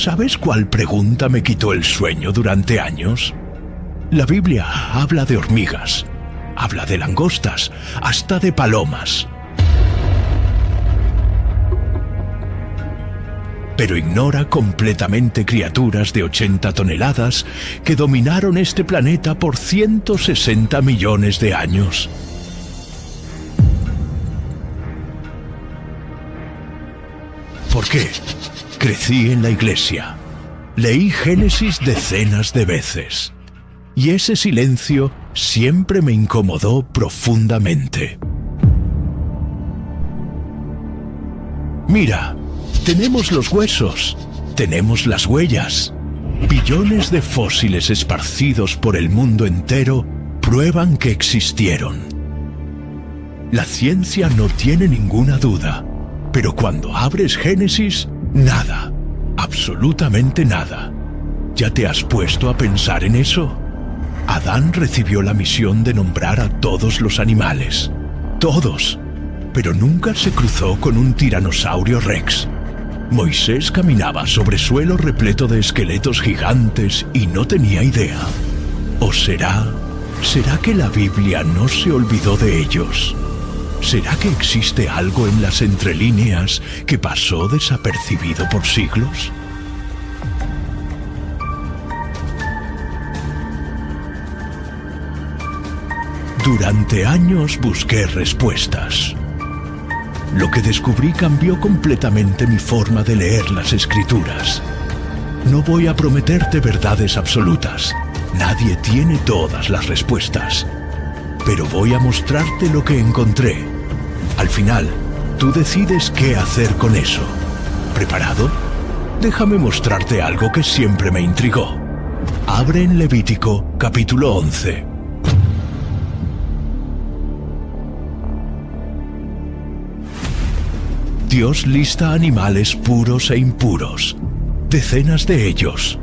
¿Sabes cuál pregunta me quitó el sueño durante años? La Biblia habla de hormigas, habla de langostas, hasta de palomas. Pero ignora completamente criaturas de 80 toneladas que dominaron este planeta por 160 millones de años. ¿Por qué? Crecí en la iglesia. Leí Génesis decenas de veces. Y ese silencio siempre me incomodó profundamente. Mira, tenemos los huesos, tenemos las huellas. Billones de fósiles esparcidos por el mundo entero prueban que existieron. La ciencia no tiene ninguna duda, pero cuando abres Génesis, nada, absolutamente nada. ¿Ya te has puesto a pensar en eso? Adán recibió la misión de nombrar a todos los animales. Todos. Pero nunca se cruzó con un tiranosaurio rex. Moisés caminaba sobre suelo repleto de esqueletos gigantes y no tenía idea. ¿O será que la Biblia no se olvidó de ellos? ¿Será que existe algo en las entrelíneas que pasó desapercibido por siglos? Durante años busqué respuestas. Lo que descubrí cambió completamente mi forma de leer las Escrituras. No voy a prometerte verdades absolutas. Nadie tiene todas las respuestas. Pero voy a mostrarte lo que encontré. Al final, tú decides qué hacer con eso. ¿Preparado? Déjame mostrarte algo que siempre me intrigó. Abre en Levítico, capítulo 11. Dios lista animales puros e impuros, decenas de ellos: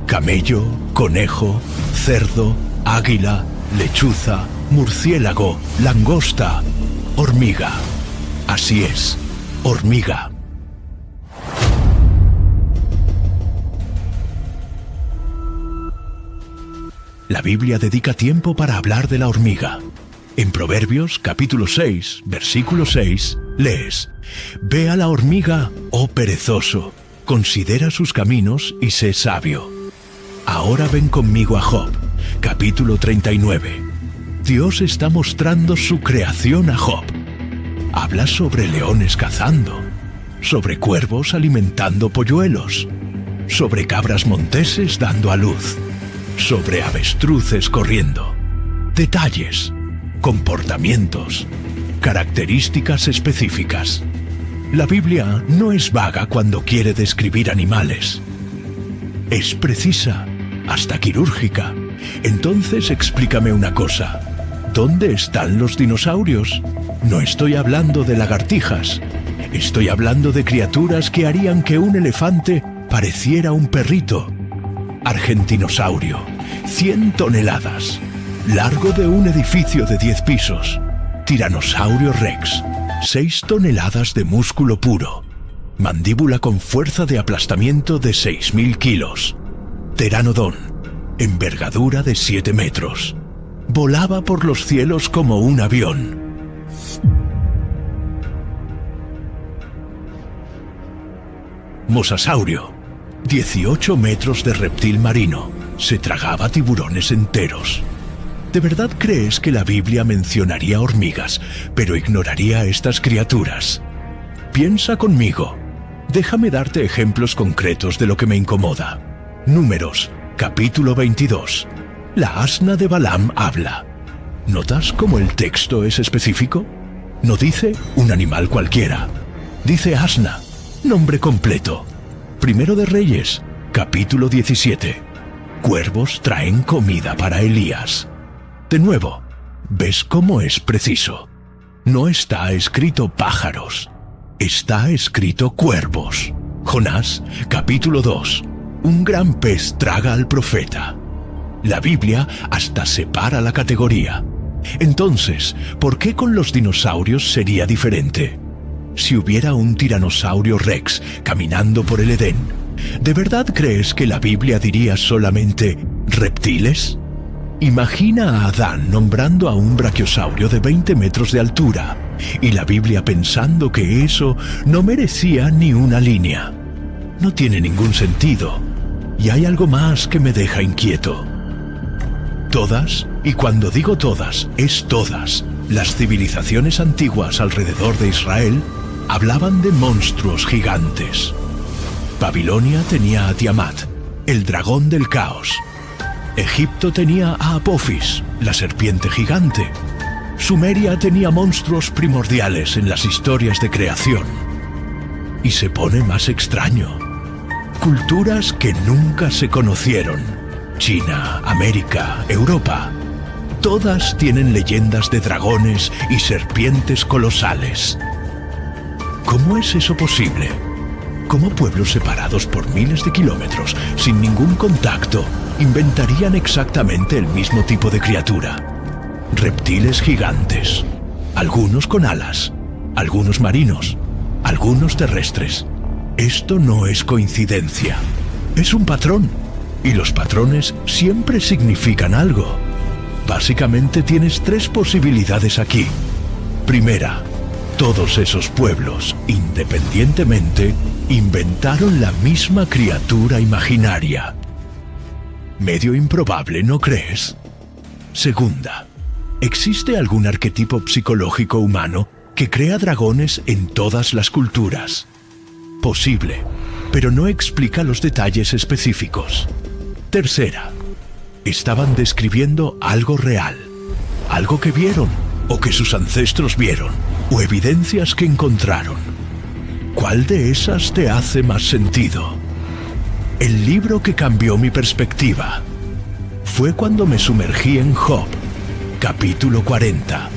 camello, conejo, cerdo, águila, lechuza, murciélago, langosta, hormiga. Así es, hormiga. La Biblia dedica tiempo para hablar de la hormiga. En Proverbios, capítulo 6, versículo 6, lees: «Ve a la hormiga, oh perezoso, considera sus caminos y sé sabio». Ahora ven conmigo a Job, capítulo 39. Dios está mostrando su creación a Job. Habla sobre leones cazando, sobre cuervos alimentando polluelos, sobre cabras monteses dando a luz, sobre avestruces corriendo. Detalles, comportamientos, características específicas. La Biblia no es vaga cuando quiere describir animales. Es precisa, hasta quirúrgica. Entonces explícame una cosa. ¿Dónde están los dinosaurios? No estoy hablando de lagartijas. Estoy hablando de criaturas que harían que un elefante pareciera un perrito. Argentinosaurio, 100 toneladas. Largo de un edificio de 10 pisos. Tiranosaurio rex, 6 toneladas de músculo puro. Mandíbula con fuerza de aplastamiento de 6.000 kilos. Pteranodón, envergadura de 7 metros. Volaba por los cielos como un avión. Mosasaurio, 18 metros de reptil marino. Se tragaba tiburones enteros. ¿De verdad crees que la Biblia mencionaría hormigas, pero ignoraría a estas criaturas? Piensa conmigo. Déjame darte ejemplos concretos de lo que me incomoda. Números, capítulo 22. La asna de Balaam habla. ¿Notas cómo el texto es específico? No dice un animal cualquiera. Dice asna, nombre completo. Primero de Reyes, capítulo 17. Cuervos traen comida para Elías. De nuevo, ¿ves cómo es preciso? No está escrito pájaros, está escrito cuervos. Jonás, capítulo 2. Un gran pez traga al profeta. La Biblia hasta separa la categoría. Entonces, ¿por qué con los dinosaurios sería diferente? Si hubiera un tiranosaurio rex caminando por el Edén, ¿De verdad crees que la Biblia diría solamente reptiles? Imagina a Adán nombrando a un brachiosaurio de 20 metros de altura y la Biblia pensando que eso no merecía ni una línea. No tiene ningún sentido, y hay algo más que me deja inquieto. Todas, y cuando digo todas, es todas, las civilizaciones antiguas alrededor de Israel hablaban de monstruos gigantes. Babilonia tenía a Tiamat, el dragón del caos. Egipto tenía a Apophis, la serpiente gigante. Sumeria tenía monstruos primordiales en las historias de creación. Y se pone más extraño. Culturas que nunca se conocieron. China, América, Europa. Todas tienen leyendas de dragones y serpientes colosales. ¿Cómo es eso posible? ¿Cómo pueblos separados por miles de kilómetros, sin ningún contacto, inventarían exactamente el mismo tipo de criatura? Reptiles gigantes, algunos con alas, algunos marinos, algunos terrestres. Esto no es coincidencia, es un patrón, y los patrones siempre significan algo. Básicamente tienes 3 posibilidades aquí. Primera, todos esos pueblos, independientemente, inventaron la misma criatura imaginaria. Medio improbable, ¿no crees? Segunda, ¿existe algún arquetipo psicológico humano que crea dragones en todas las culturas? Posible, pero no explica los detalles específicos. Tercera, estaban describiendo algo real, algo que vieron, o que sus ancestros vieron, o evidencias que encontraron. ¿Cuál de esas te hace más sentido? El libro que cambió mi perspectiva fue cuando me sumergí en Job, capítulo 40,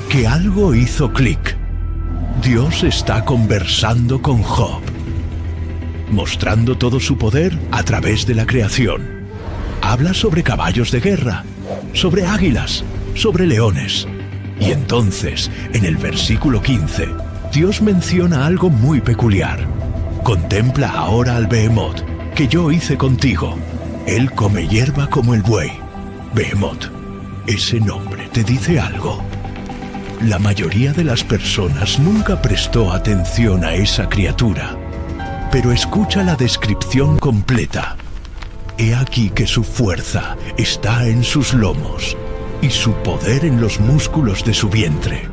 que algo hizo clic. Dios está conversando con Job, mostrando todo su poder a través de la creación. Habla sobre caballos de guerra, sobre águilas, sobre leones. Y entonces, en el versículo 15, Dios menciona algo muy peculiar. Contempla ahora al Behemoth, que yo hice contigo. Él come hierba como el buey. Behemoth, ¿ese nombre te dice algo? La mayoría de las personas nunca prestó atención a esa criatura, pero escucha la descripción completa. He aquí que su fuerza está en sus lomos y su poder en los músculos de su vientre.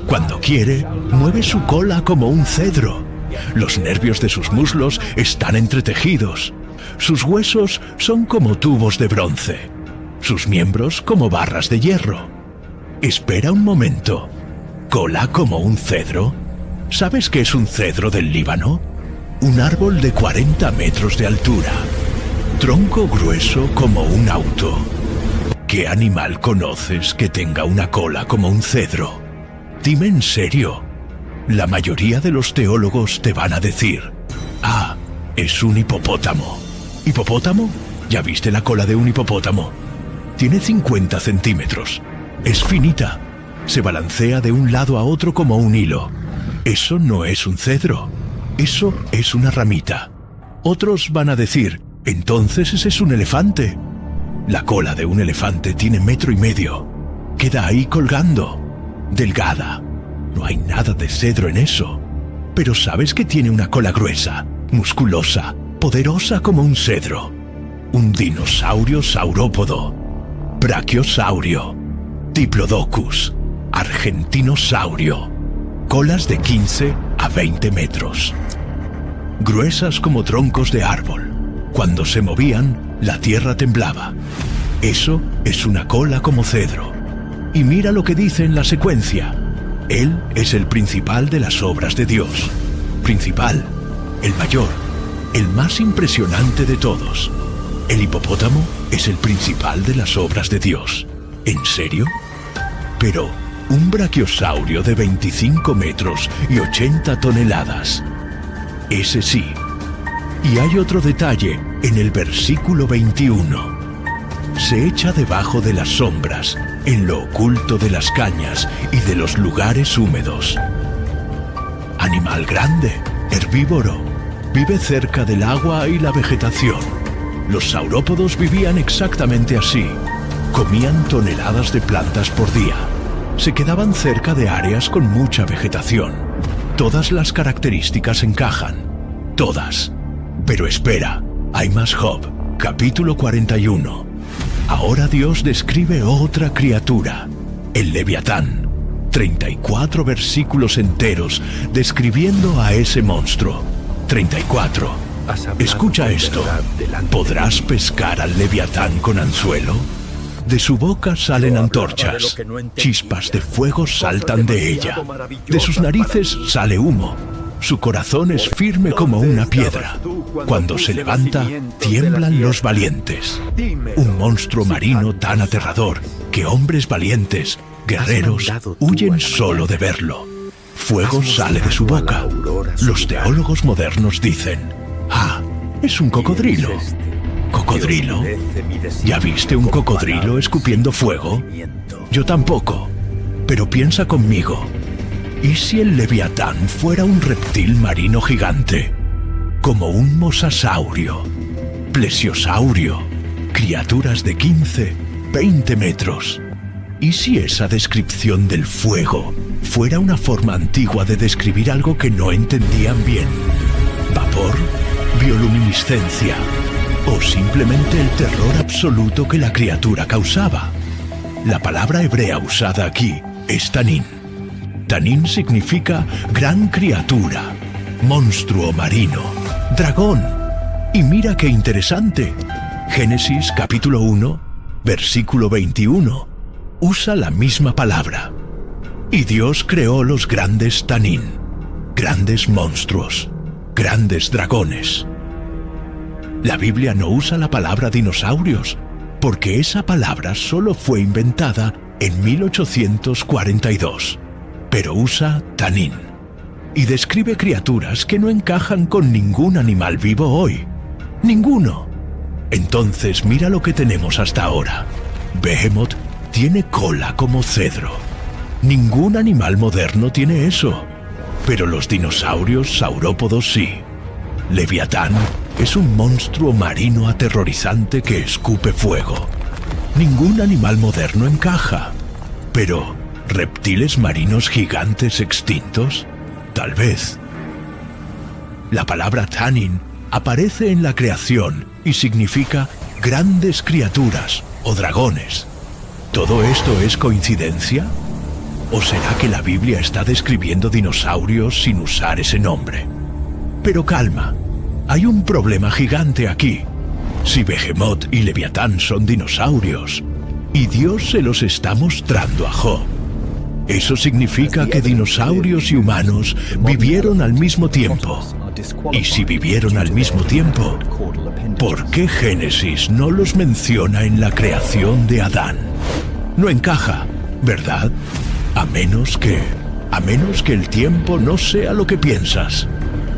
Cuando quiere, mueve su cola como un cedro. Los nervios de sus muslos están entretejidos. Sus huesos son como tubos de bronce. Sus miembros como barras de hierro. Espera un momento. ¿Cola como un cedro? ¿Sabes qué es un cedro del Líbano? Un árbol de 40 metros de altura. Tronco grueso como un auto. ¿Qué animal conoces que tenga una cola como un cedro? Dime en serio. La mayoría de los teólogos te van a decir: ah, es un hipopótamo. ¿Hipopótamo? ¿Ya viste la cola de un hipopótamo? Tiene 50 centímetros. Es finita. Se balancea de un lado a otro como un hilo. Eso no es un cedro. Eso es una ramita. Otros van a decir: entonces ese es un elefante. La cola de un elefante tiene 1,5 metros. Queda ahí colgando. Delgada. No hay nada de cedro en eso. Pero ¿sabes que tiene una cola gruesa, musculosa, poderosa como un cedro? Un dinosaurio saurópodo. Brachiosaurio. Diplodocus. Argentinosaurio. Colas de 15 a 20 metros. Gruesas como troncos de árbol. Cuando se movían, la tierra temblaba. Eso es una cola como cedro. Y mira lo que dice en la secuencia. Él es el principal de las obras de Dios. Principal, el mayor, el más impresionante de todos. El hipopótamo es el principal de las obras de Dios. ¿En serio? Pero un brachiosaurio de 25 metros y 80 toneladas. Ese sí. Y hay otro detalle en el versículo 21. Se echa debajo de las sombras, en lo oculto de las cañas y de los lugares húmedos. Animal grande, herbívoro. vive cerca del agua y la vegetación. Los saurópodos vivían exactamente así. Comían toneladas de plantas por día. Se quedaban cerca de áreas con mucha vegetación. Todas las características encajan. Todas. Pero espera, hay más. Job, capítulo 41. Ahora Dios describe otra criatura, el Leviatán. 34 versículos enteros describiendo a ese monstruo. 34. Escucha esto. ¿Podrás pescar al Leviatán con anzuelo? De su boca salen antorchas, chispas de fuego saltan de ella. De sus narices sale humo. Su corazón es firme como una piedra. Cuando se levanta, tiemblan los valientes. Un monstruo marino tan aterrador que hombres valientes, guerreros, huyen solo de verlo. Fuego sale de su boca. Los teólogos modernos dicen: «Ah, es un cocodrilo». ¿Cocodrilo? ¿Ya viste un cocodrilo escupiendo fuego? Yo tampoco. Pero piensa conmigo. ¿Y si el Leviatán fuera un reptil marino gigante? Como un mosasaurio, plesiosaurio, criaturas de 15, 20 metros. ¿Y si esa descripción del fuego fuera una forma antigua de describir algo que no entendían bien? ¿Vapor? ¿Bioluminiscencia? ¿O simplemente el terror absoluto que la criatura causaba? La palabra hebrea usada aquí es tanín. Tanín significa gran criatura, monstruo marino, dragón. Y mira qué interesante. Génesis capítulo 1, versículo 21, usa la misma palabra. Y Dios creó los grandes tanín, grandes monstruos, grandes dragones. La Biblia no usa la palabra dinosaurios, porque esa palabra solo fue inventada en 1842, pero usa tanín, y describe criaturas que no encajan con ningún animal vivo hoy. Ninguno. Entonces mira lo que tenemos hasta ahora. Behemoth tiene cola como cedro. Ningún animal moderno tiene eso, pero los dinosaurios saurópodos sí. Leviatán es un monstruo marino aterrorizante que escupe fuego. Ningún animal moderno encaja. Pero, ¿reptiles marinos gigantes extintos? Tal vez. La palabra tanín aparece en la creación y significa grandes criaturas o dragones. ¿Todo esto es coincidencia? ¿O será que la Biblia está describiendo dinosaurios sin usar ese nombre? Pero calma. Hay un problema gigante aquí. Si Behemoth y Leviatán son dinosaurios, y Dios se los está mostrando a Job, eso significa que dinosaurios y humanos vivieron al mismo tiempo. Y si vivieron al mismo tiempo, ¿por qué Génesis no los menciona en la creación de Adán? No encaja, ¿verdad? A menos que el tiempo no sea lo que piensas.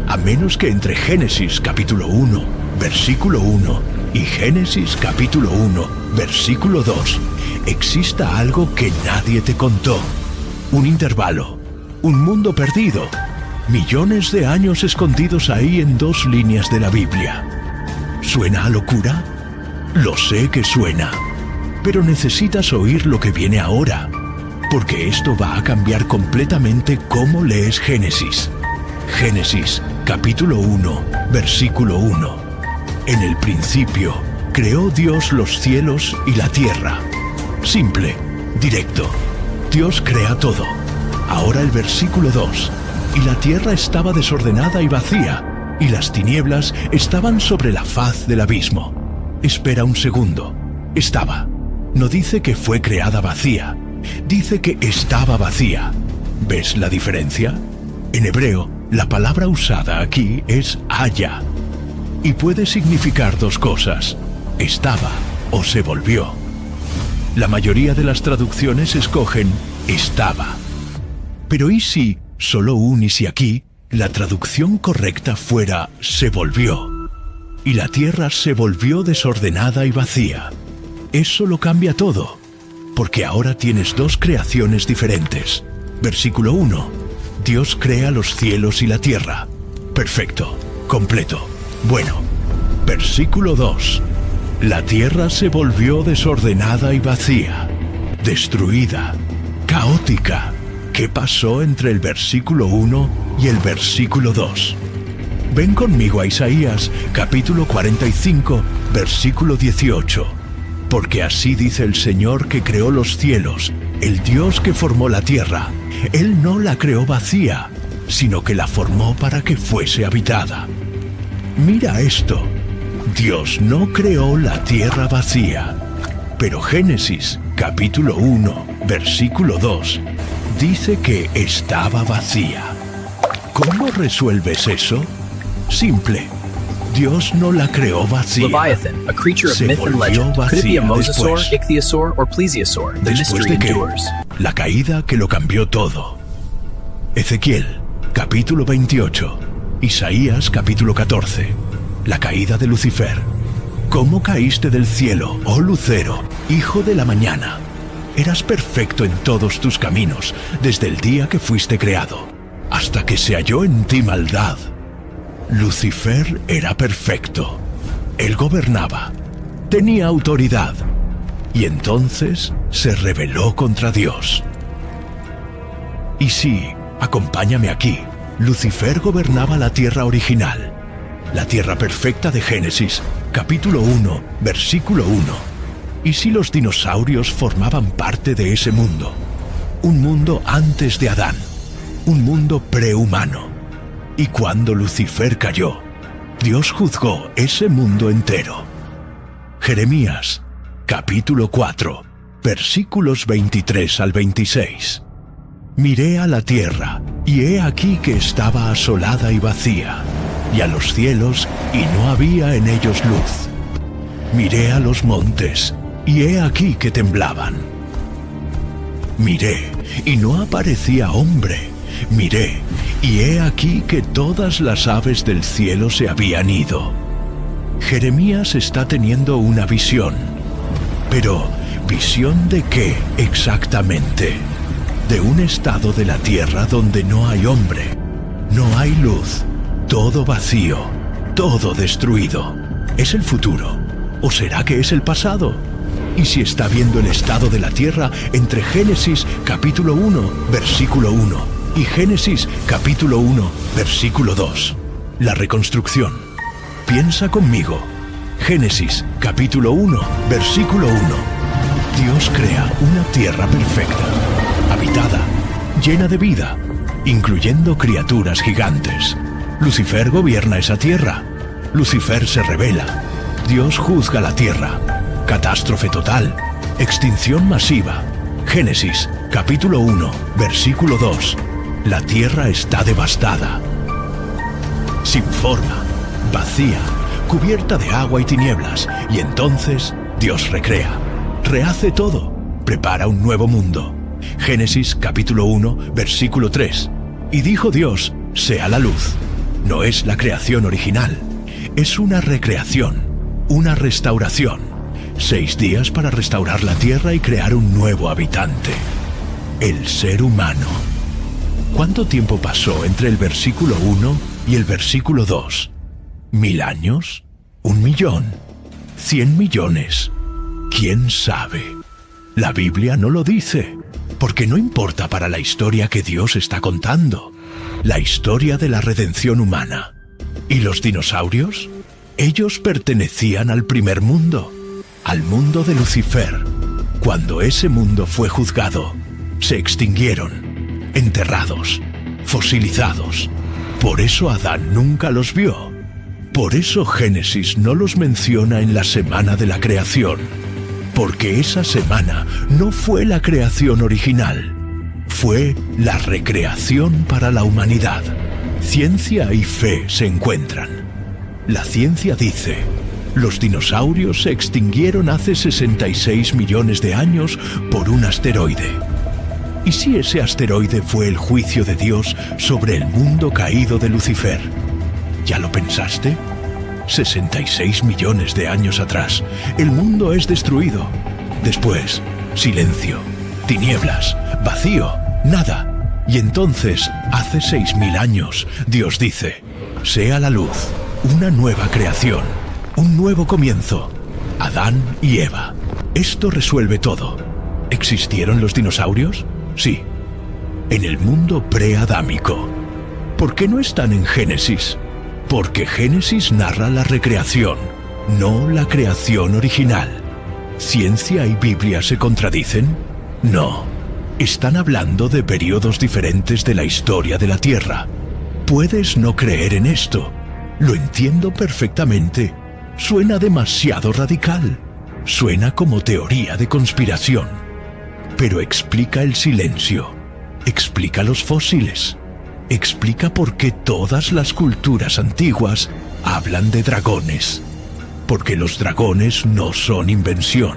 A menos que entre Génesis capítulo 1, versículo 1 y Génesis capítulo 1, versículo 2, exista algo que nadie te contó. Un intervalo, un mundo perdido, millones de años escondidos ahí en 2 líneas de la Biblia. ¿Suena a locura? Lo sé que suena, pero necesitas oír lo que viene ahora, porque esto va a cambiar completamente cómo lees Génesis. Génesis, capítulo 1, versículo 1. En el principio, creó Dios los cielos y la tierra. Simple, directo. Dios crea todo. Ahora el versículo 2. Y la tierra estaba desordenada y vacía, y las tinieblas estaban sobre la faz del abismo. Espera un segundo. Estaba. No dice que fue creada vacía. Dice que estaba vacía. ¿Ves la diferencia? En hebreo, la palabra usada aquí es haya, y puede significar 2 cosas: estaba o se volvió. La mayoría de las traducciones escogen estaba. Pero ¿y si, solo un y si aquí, la traducción correcta fuera se volvió? Y la tierra se volvió desordenada y vacía. Eso lo cambia todo, porque ahora tienes 2 creaciones diferentes. Versículo 1. Dios crea los cielos y la tierra. Perfecto. completo. Bueno, versículo 2. La tierra se volvió desordenada y vacía, destruida, caótica. ¿Qué pasó entre el versículo 1 y el versículo 2? Ven conmigo a Isaías, capítulo 45, versículo 18. Porque así dice el Señor que creó los cielos, el Dios que formó la tierra. Él no la creó vacía, sino que la formó para que fuese habitada. Mira esto. Dios no creó la tierra vacía. Pero Génesis, capítulo 1, versículo 2, dice que estaba vacía. ¿Cómo resuelves eso? Simple. Dios no la creó vacía. Leviathan, a creature of Se myth and volvió legend. Could it be a vacía mosasaur, después. ichthyosaur, or plesiosaur? The Después mystery de que endures. la caída que lo cambió todo. Ezequiel, capítulo 28. Isaías, capítulo 14. La caída de Lucifer. ¿Cómo caíste del cielo, oh lucero, hijo de la mañana? Eras perfecto en todos tus caminos, desde el día que fuiste creado, hasta que se halló en ti maldad. Lucifer era perfecto. Él gobernaba, tenía autoridad, y entonces se rebeló contra Dios. Y sí, acompáñame aquí. Lucifer gobernaba la tierra original, la tierra perfecta de Génesis, capítulo 1, versículo 1. ¿Y si los dinosaurios formaban parte de ese mundo? Un mundo antes de Adán, un mundo prehumano. Y cuando Lucifer cayó, Dios juzgó ese mundo entero. Jeremías, capítulo 4, versículos 23 al 26. Miré a la tierra, y he aquí que estaba asolada y vacía, y a los cielos, y no había en ellos luz. Miré a los montes, y he aquí que temblaban. Miré, y no aparecía hombre. Miré, y he aquí que todas las aves del cielo se habían ido. Jeremías está teniendo una visión. Pero, ¿visión de qué exactamente? De un estado de la tierra donde no hay hombre, no hay luz, todo vacío, todo destruido. ¿Es el futuro? ¿O será que es el pasado? ¿Y si está viendo el estado de la tierra entre Génesis capítulo 1, versículo 1 y Génesis capítulo 1, versículo 2? La reconstrucción. Piensa conmigo. Génesis capítulo 1, versículo 1. Dios crea una tierra perfecta, habitada, llena de vida, incluyendo criaturas gigantes. Lucifer gobierna esa tierra. Lucifer se rebela. Dios juzga la tierra. Catástrofe total. Extinción masiva. Génesis, capítulo 1, versículo 2. La tierra está devastada. Sin forma, vacía, cubierta de agua y tinieblas. Y entonces Dios recrea. Rehace todo. Prepara un nuevo mundo. Génesis, capítulo 1, versículo 3. Y dijo Dios, sea la luz. No es la creación original. Es una recreación, una restauración. 6 días para restaurar la tierra y crear un nuevo habitante. El ser humano. ¿Cuánto tiempo pasó entre el versículo 1 y el versículo 2? ¿1000 años? ¿1 millón? ¿100 millones? ¿Quién sabe? La Biblia no lo dice, porque no importa para la historia que Dios está contando. La historia de la redención humana. ¿Y los dinosaurios? Ellos pertenecían al primer mundo, al mundo de Lucifer. Cuando ese mundo fue juzgado, se extinguieron, enterrados, fosilizados. Por eso Adán nunca los vio. Por eso Génesis no los menciona en la semana de la creación. Porque esa semana no fue la creación original. Fue la recreación para la humanidad. Ciencia y fe se encuentran. La ciencia dice, los dinosaurios se extinguieron hace 66 millones de años por un asteroide. ¿Y si ese asteroide fue el juicio de Dios sobre el mundo caído de Lucifer? ¿Ya lo pensaste? 66 millones de años atrás, el mundo es destruido. Después, silencio, tinieblas, vacío, nada. Y entonces, hace 6000 años, Dios dice, sea la luz, una nueva creación, un nuevo comienzo. Adán y Eva. Esto resuelve todo. ¿Existieron los dinosaurios? Sí. En el mundo preadámico. ¿Por qué no están en Génesis? Porque Génesis narra la recreación, no la creación original. ¿Ciencia y Biblia se contradicen? No. Están hablando de periodos diferentes de la historia de la Tierra. Puedes no creer en esto. Lo entiendo perfectamente. Suena demasiado radical. Suena como teoría de conspiración. Pero explica el silencio. Explica los fósiles. Explica por qué todas las culturas antiguas hablan de dragones. Porque los dragones no son invención.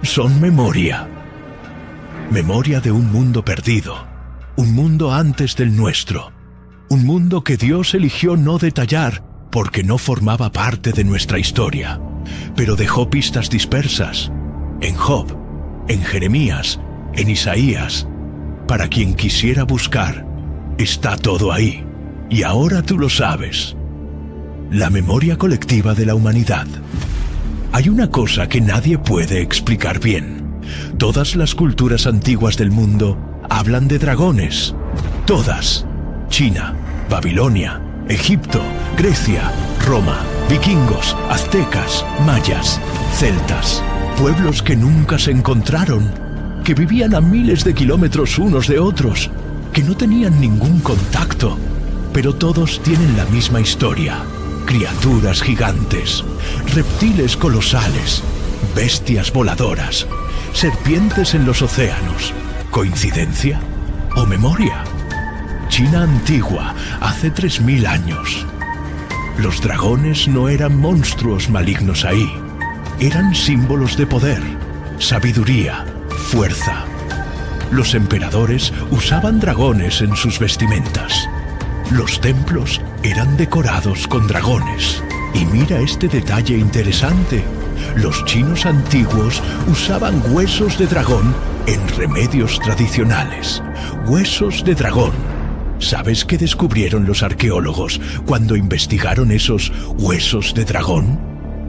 Son memoria. Memoria de un mundo perdido. Un mundo antes del nuestro. Un mundo que Dios eligió no detallar porque no formaba parte de nuestra historia, pero dejó pistas dispersas, en Job, en Jeremías, en Isaías. Para quien quisiera buscar, está todo ahí, y ahora tú lo sabes. La memoria colectiva de la humanidad. Hay una cosa que nadie puede explicar bien. Todas las culturas antiguas del mundo hablan de dragones. Todas. China, Babilonia, Egipto, Grecia, Roma, vikingos, aztecas, mayas, celtas, pueblos que nunca se encontraron, que vivían a miles de kilómetros unos de otros, que no tenían ningún contacto, pero todos tienen la misma historia. Criaturas gigantes, reptiles colosales, bestias voladoras, serpientes en los océanos. ¿Coincidencia o memoria? China antigua, hace 3000 años. Los dragones no eran monstruos malignos ahí. Eran símbolos de poder, sabiduría, fuerza. Los emperadores usaban dragones en sus vestimentas. Los templos eran decorados con dragones. Y mira este detalle interesante. Los chinos antiguos usaban huesos de dragón en remedios tradicionales. Huesos de dragón. ¿Sabes qué descubrieron los arqueólogos cuando investigaron esos huesos de dragón?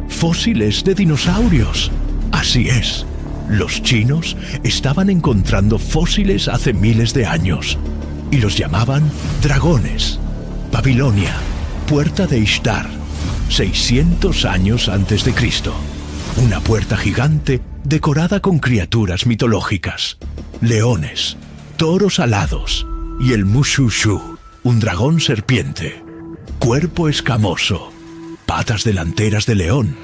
Fósiles de dinosaurios. Así es. Los chinos estaban encontrando fósiles hace miles de años y los llamaban dragones. Babilonia, puerta de Ishtar, 600 años antes de Cristo. Una puerta gigante decorada con criaturas mitológicas, leones, toros alados y el Mushushu, un dragón serpiente. Cuerpo escamoso, patas delanteras de león,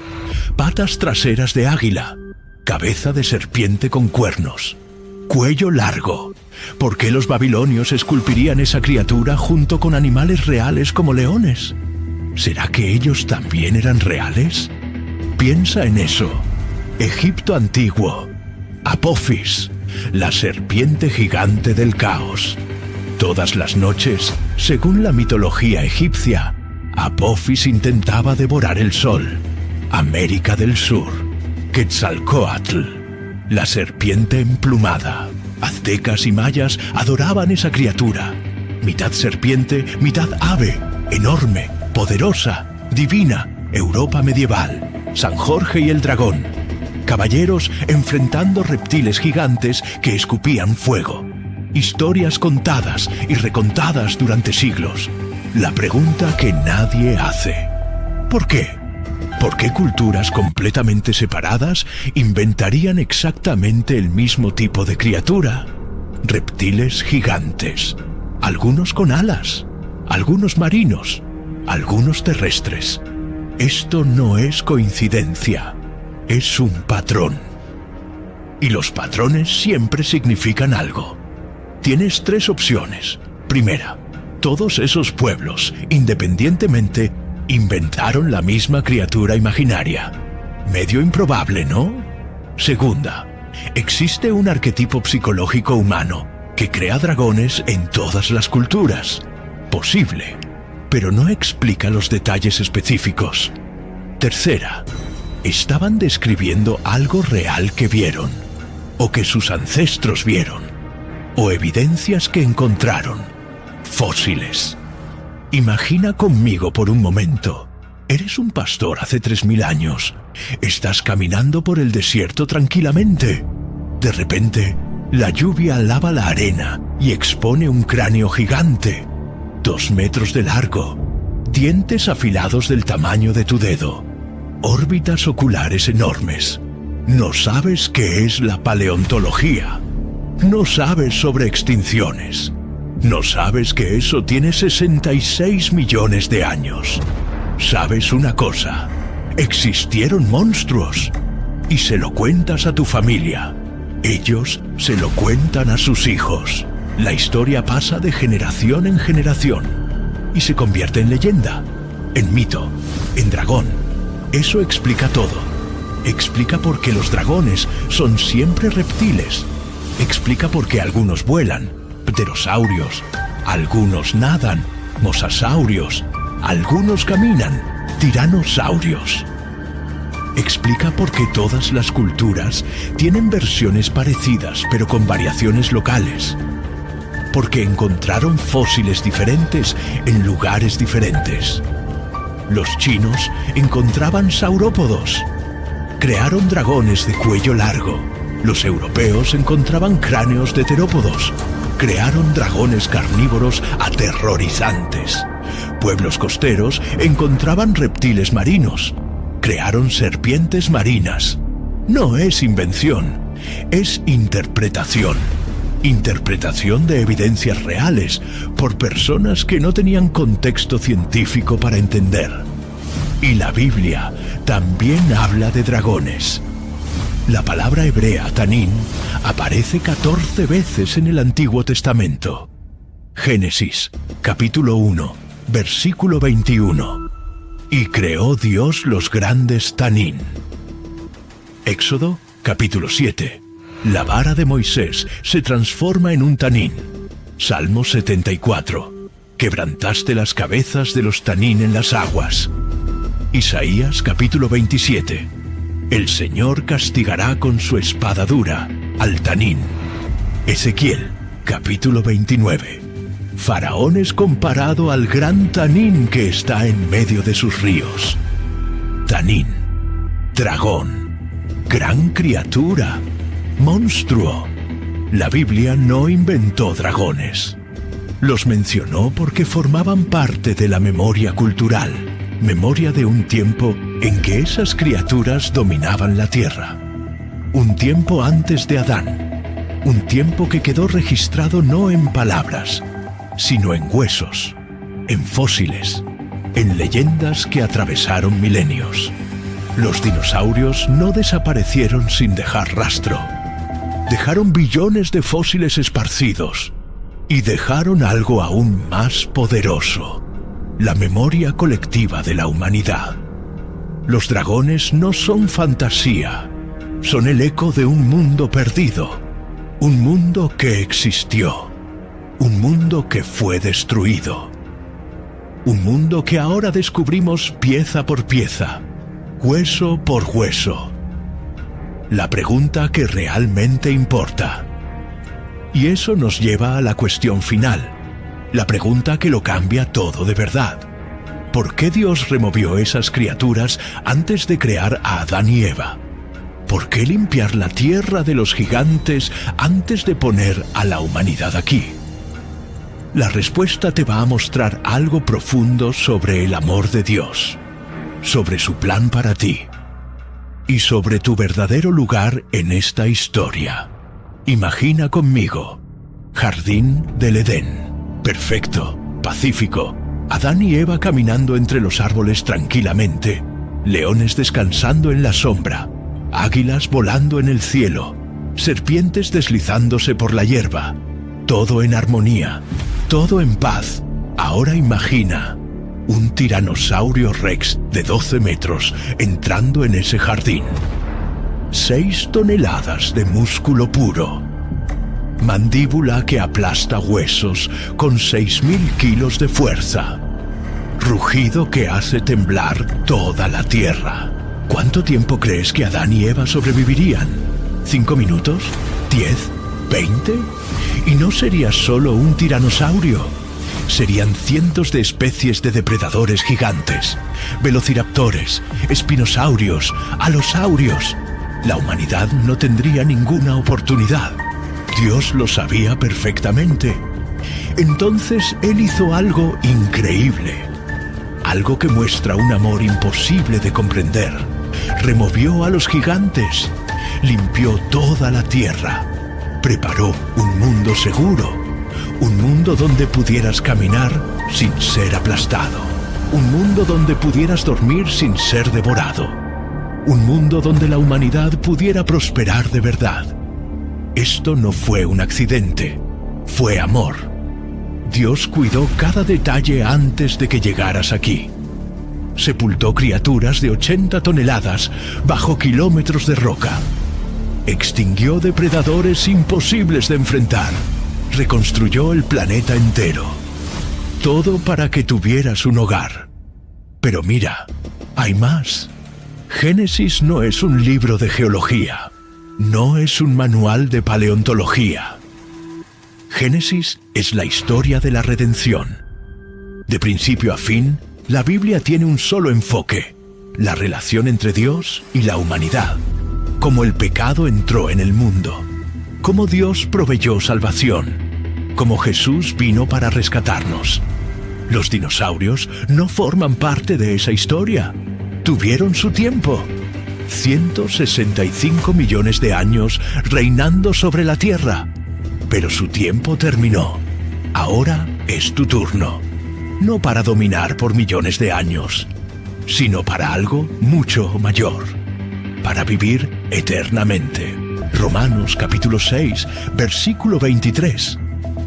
patas traseras de águila, cabeza de serpiente con cuernos, cuello largo. ¿Por qué los babilonios esculpirían esa criatura junto con animales reales como leones? ¿Será que ellos también eran reales? Piensa en eso. Egipto antiguo. Apophis, la serpiente gigante del caos. Todas las noches, según la mitología egipcia, Apophis intentaba devorar el sol. América del Sur. Quetzalcóatl, la serpiente emplumada. Aztecas y mayas adoraban esa criatura. Mitad serpiente, mitad ave, enorme, poderosa, divina, Europa medieval, San Jorge y el dragón. Caballeros enfrentando reptiles gigantes que escupían fuego. Historias contadas y recontadas durante siglos. La pregunta que nadie hace. ¿Por qué? ¿Por qué culturas completamente separadas inventarían exactamente el mismo tipo de criatura? Reptiles gigantes. Algunos con alas, algunos marinos, algunos terrestres. Esto no es coincidencia, es un patrón. Y los patrones siempre significan algo. Tienes 3 opciones. Primera, todos esos pueblos, independientemente, inventaron la misma criatura imaginaria. Medio improbable, ¿no? Segunda, existe un arquetipo psicológico humano que crea dragones en todas las culturas. Posible, pero no explica los detalles específicos. Tercera, estaban describiendo algo real que vieron, o que sus ancestros vieron, o evidencias que encontraron, fósiles. Imagina conmigo por un momento. Eres un pastor hace 3000 años. Estás caminando por el desierto tranquilamente. De repente, la lluvia lava la arena y expone un cráneo gigante, 2 metros de largo, dientes afilados del tamaño de tu dedo, órbitas oculares enormes. No sabes qué es la paleontología. No sabes sobre extinciones. No sabes que eso tiene 66 millones de años. Sabes una cosa: existieron monstruos. Y se lo cuentas a tu familia. Ellos se lo cuentan a sus hijos. La historia pasa de generación en generación y se convierte en leyenda, en mito, en dragón. Eso explica todo. Explica por qué los dragones son siempre reptiles. Explica por qué algunos vuelan, pterosaurios, algunos nadan, mosasaurios, algunos caminan, tiranosaurios. Explica por qué todas las culturas tienen versiones parecidas pero con variaciones locales. Porque encontraron fósiles diferentes en lugares diferentes. Los chinos encontraban saurópodos. Crearon dragones de cuello largo. Los europeos encontraban cráneos de terópodos. Crearon dragones carnívoros aterrorizantes. Pueblos costeros encontraban reptiles marinos. Crearon serpientes marinas. No es invención, es interpretación. Interpretación de evidencias reales por personas que no tenían contexto científico para entender. Y la Biblia también habla de dragones. La palabra hebrea tanín aparece 14 veces en el Antiguo Testamento. Génesis, capítulo 1, versículo 21. Y creó Dios los grandes tanín. Éxodo, capítulo 7. La vara de Moisés se transforma en un tanín. Salmo 74. Quebrantaste las cabezas de los tanín en las aguas. Isaías, capítulo 27. El Señor castigará con su espada dura al tanín. Ezequiel, capítulo 29. Faraón es comparado al gran tanín que está en medio de sus ríos. Tanín, dragón, gran criatura, monstruo. La Biblia no inventó dragones. Los mencionó porque formaban parte de la memoria cultural, memoria de un tiempo en que esas criaturas dominaban la tierra. Un tiempo antes de Adán. Un tiempo que quedó registrado no en palabras, sino en huesos, en fósiles, en leyendas que atravesaron milenios. Los dinosaurios no desaparecieron sin dejar rastro. Dejaron billones de fósiles esparcidos y dejaron algo aún más poderoso: la memoria colectiva de la humanidad. Los dragones no son fantasía, son el eco de un mundo perdido, un mundo que existió, un mundo que fue destruido, un mundo que ahora descubrimos pieza por pieza, hueso por hueso. La pregunta que realmente importa. Y eso nos lleva a la cuestión final, la pregunta que lo cambia todo de verdad. ¿Por qué Dios removió esas criaturas antes de crear a Adán y Eva? ¿Por qué limpiar la tierra de los gigantes antes de poner a la humanidad aquí? La respuesta te va a mostrar algo profundo sobre el amor de Dios, sobre su plan para ti y sobre tu verdadero lugar en esta historia. Imagina conmigo, Jardín del Edén, perfecto, pacífico, Adán y Eva caminando entre los árboles tranquilamente, leones descansando en la sombra, águilas volando en el cielo, serpientes deslizándose por la hierba, todo en armonía, todo en paz. Ahora imagina un tiranosaurio rex de 12 metros entrando en ese jardín. 6 toneladas de músculo puro. Mandíbula que aplasta huesos con 6.000 kilos de fuerza. Rugido que hace temblar toda la tierra. ¿Cuánto tiempo crees que Adán y Eva sobrevivirían? ¿5 minutos? ¿10? ¿20? Y no sería solo un tiranosaurio. serían cientos de especies de depredadores gigantes, velociraptores, espinosaurios, alosaurios. La humanidad no tendría ninguna oportunidad. Dios lo sabía perfectamente. Entonces Él hizo algo increíble, algo que muestra un amor imposible de comprender. Removió a los gigantes, limpió toda la tierra, preparó un mundo seguro, un mundo donde pudieras caminar sin ser aplastado, un mundo donde pudieras dormir sin ser devorado, un mundo donde la humanidad pudiera prosperar de verdad. Esto no fue un accidente, fue amor. Dios cuidó cada detalle antes de que llegaras aquí. Sepultó criaturas de 80 toneladas bajo kilómetros de roca. Extinguió depredadores imposibles de enfrentar. Reconstruyó el planeta entero. Todo para que tuvieras un hogar. Pero mira, hay más. Génesis no es un libro de geología. No es un manual de paleontología. Génesis es la historia de la redención. De principio a fin, la Biblia tiene un solo enfoque: la relación entre Dios y la humanidad. Cómo el pecado entró en el mundo. Cómo Dios proveyó salvación. Cómo Jesús vino para rescatarnos. Los dinosaurios no forman parte de esa historia. Tuvieron su tiempo. 165 millones de años reinando sobre la Tierra. Pero su tiempo terminó. Ahora es tu turno. No para dominar por millones de años, sino para algo mucho mayor. Para vivir eternamente. Romanos capítulo 6, versículo 23.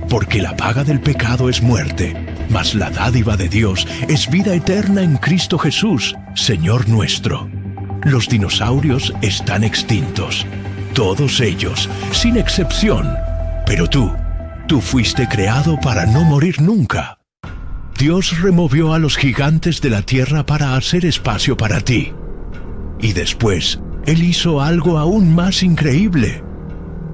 Porque la paga del pecado es muerte, mas la dádiva de Dios es vida eterna en Cristo Jesús, Señor nuestro. Los dinosaurios están extintos. Todos ellos, sin excepción. Pero tú fuiste creado para no morir nunca. Dios removió a los gigantes de la tierra para hacer espacio para ti. Y después, Él hizo algo aún más increíble.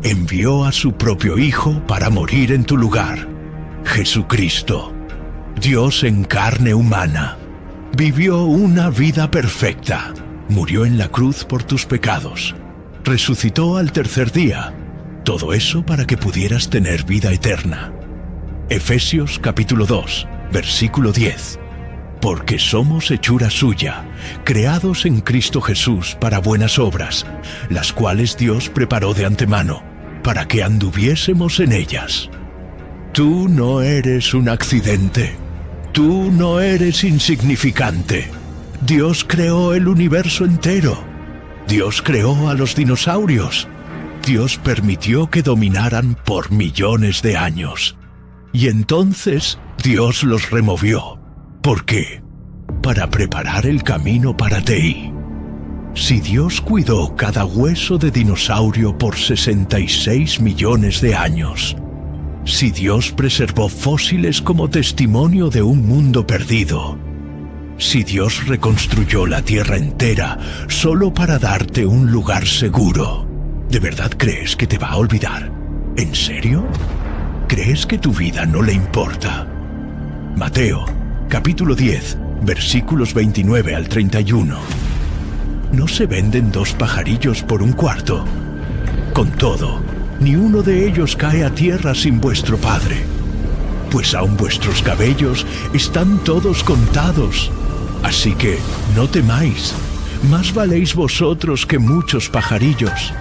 Envió a su propio Hijo para morir en tu lugar. Jesucristo, Dios en carne humana, vivió una vida perfecta. Murió en la cruz por tus pecados. Resucitó al tercer día. Todo eso para que pudieras tener vida eterna. Efesios capítulo 2, versículo 10. Porque somos hechura suya, creados en Cristo Jesús para buenas obras, las cuales Dios preparó de antemano, para que anduviésemos en ellas. Tú no eres un accidente. Tú no eres insignificante. Dios creó el universo entero. Dios creó a los dinosaurios. Dios permitió que dominaran por millones de años. Y entonces Dios los removió. ¿Por qué? Para preparar el camino para ti. Si Dios cuidó cada hueso de dinosaurio por 66 millones de años, si Dios preservó fósiles como testimonio de un mundo perdido, si Dios reconstruyó la tierra entera solo para darte un lugar seguro, ¿de verdad crees que te va a olvidar? ¿En serio? ¿Crees que tu vida no le importa? Mateo, capítulo 10, versículos 29 al 31. ¿No se venden 2 pajarillos por un cuarto? Con todo, ni uno de ellos cae a tierra sin vuestro Padre. Pues aun vuestros cabellos están todos contados. Así que no temáis, más valéis vosotros que muchos pajarillos.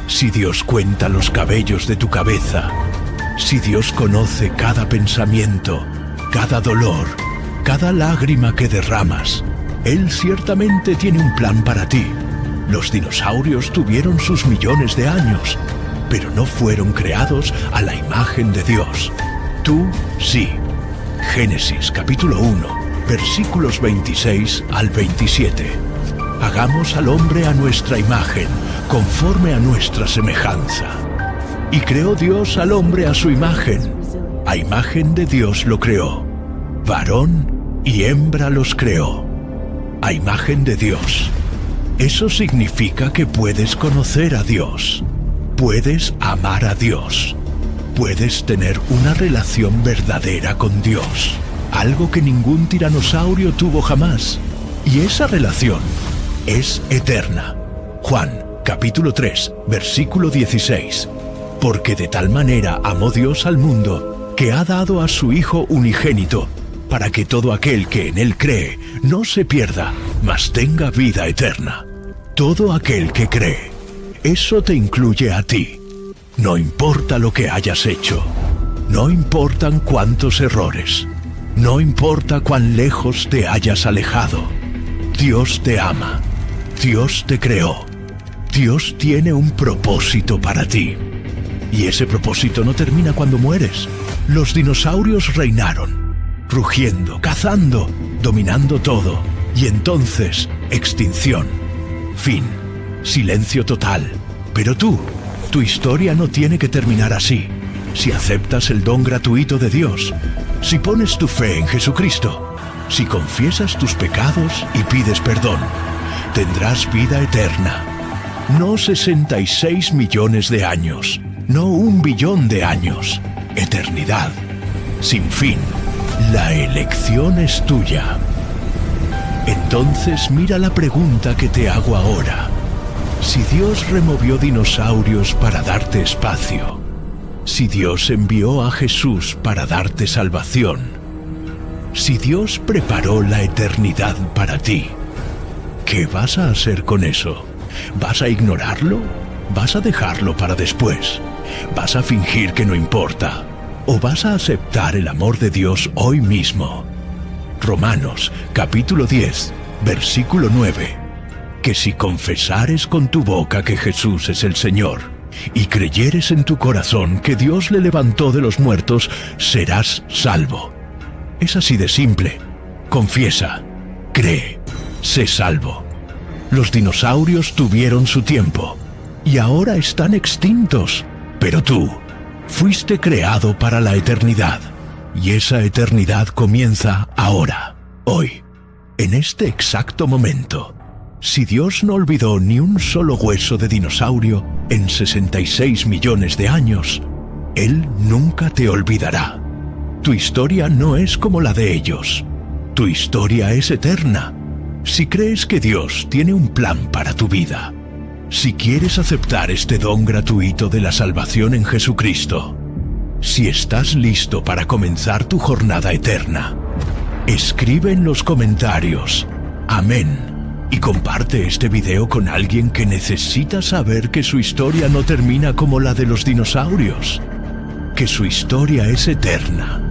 Si Dios cuenta los cabellos de tu cabeza, si Dios conoce cada pensamiento, cada dolor, cada lágrima que derramas, Él ciertamente tiene un plan para ti. Los dinosaurios tuvieron sus millones de años, pero no fueron creados a la imagen de Dios. Tú sí. Génesis capítulo 1, versículos 26 al 27. Hagamos al hombre a nuestra imagen, conforme a nuestra semejanza. Y creó Dios al hombre a su imagen. A imagen de Dios lo creó. Varón y hembra los creó. A imagen de Dios. Eso significa que puedes conocer a Dios. Puedes amar a Dios. puedes tener una relación verdadera con Dios, algo que ningún tiranosaurio tuvo jamás. Y esa relación es eterna. Juan, capítulo 3, versículo 16. Porque de tal manera amó Dios al mundo, que ha dado a su Hijo unigénito, para que todo aquel que en Él cree no se pierda, mas tenga vida eterna. Todo aquel que cree. Eso te incluye a ti. No importa lo que hayas hecho. No importan cuántos errores. No importa cuán lejos te hayas alejado. Dios te ama. Dios te creó. Dios tiene un propósito para ti. Y ese propósito no termina cuando mueres. Los dinosaurios reinaron, rugiendo, cazando, dominando todo. Y entonces, extinción. Fin. Silencio total. Pero tú, tu historia no tiene que terminar así. Si aceptas el don gratuito de Dios, si pones tu fe en Jesucristo, si confiesas tus pecados y pides perdón, tendrás vida eterna. No 66 millones de años, no 1 billón de años. Eternidad, sin fin. La elección es tuya. Entonces mira la pregunta que te hago ahora. Si Dios removió dinosaurios para darte espacio, si Dios envió a Jesús para darte salvación, si Dios preparó la eternidad para ti, ¿qué vas a hacer con eso? ¿Vas a ignorarlo? ¿Vas a dejarlo para después? ¿Vas a fingir que no importa? ¿O vas a aceptar el amor de Dios hoy mismo? Romanos, capítulo 10, versículo 9. Que si confesares con tu boca que Jesús es el Señor, y creyeres en tu corazón que Dios le levantó de los muertos, serás salvo. Es así de simple. Confiesa, cree, sé salvo. Los dinosaurios tuvieron su tiempo, y ahora están extintos. Pero tú, fuiste creado para la eternidad, y esa eternidad comienza ahora, hoy, en este exacto momento. Si Dios no olvidó ni un solo hueso de dinosaurio en 66 millones de años, Él nunca te olvidará. Tu historia no es como la de ellos. Tu historia es eterna. Si crees que Dios tiene un plan para tu vida, si quieres aceptar este don gratuito de la salvación en Jesucristo, si estás listo para comenzar tu jornada eterna, escribe en los comentarios, amén. Y comparte este video con alguien que necesita saber que su historia no termina como la de los dinosaurios, que su historia es eterna.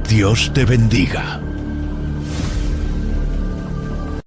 Dios te bendiga.